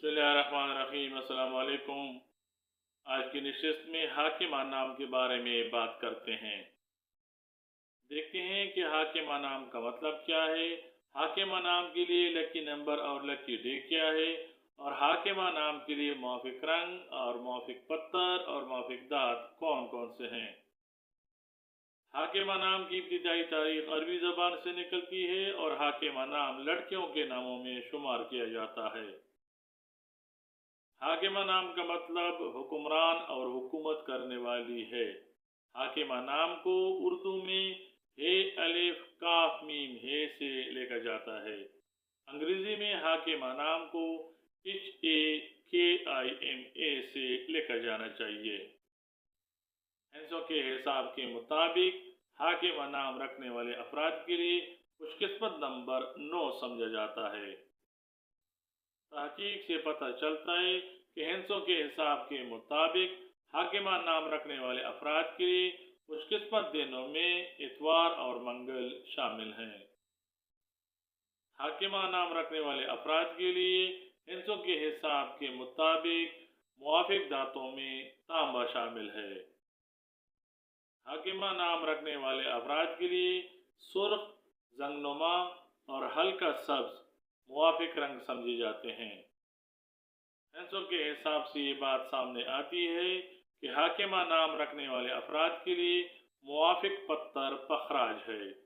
बिस्मिल्लाहिर्रहमानिर्रहीम। अस्सलाम वालेकुम। आज की नशिस्त में हाकिमा नाम के बारे में बात करते हैं। देखते हैं कि हाकिमा नाम का मतलब क्या है, हाकिमा नाम के लिए लकी नंबर और लकी डे क्या है, और हाकिमा नाम के लिए मौफिक रंग और मौफिक पत्थर और मौफिक दांत कौन कौन से हैं। हाकिमा नाम की इब्तिदाई तारीख अरबी ज़बान से निकलती है और हाकिमा नाम लड़कियों के नामों में शुमार किया जाता है। हाकिमा नाम का मतलब हुक्मरान और हुकूमत करने वाली है। हाकिमा नाम को उर्दू में हे अलिफ काफ मीम हे से लिखा जाता है। अंग्रेजी में हाकिमा नाम को HAKIMA से लिखा जाना चाहिए। हैंसों के हिसाब के मुताबिक हाकिमा नाम रखने वाले अफराद के लिए खुशकिस्मत नंबर 9 समझा जाता है। तहकीक से पता चलता है कि हैंसों के हिसाब के मुताबिक हाकिमा नाम रखने वाले अफराद के लिए खुशकिस्मत दिनों में इतवार और मंगल शामिल हैं। हाकिमा नाम रखने वाले अफराद के लिए हैंसों के हिसाब के मुताबिक मुआफिक दांतों में तांबा शामिल है। हाकिमा नाम रखने वाले अफराद के लिए सुर्ख, जंगनुमा और हल्का सब्ज मुआफिक रंग समझे जाते हैं। हैंसों के हिसाब से ये बात सामने आती है कि हाकिमा नाम रखने वाले अफराद के लिए मुआफिक पत्थर पखराज है।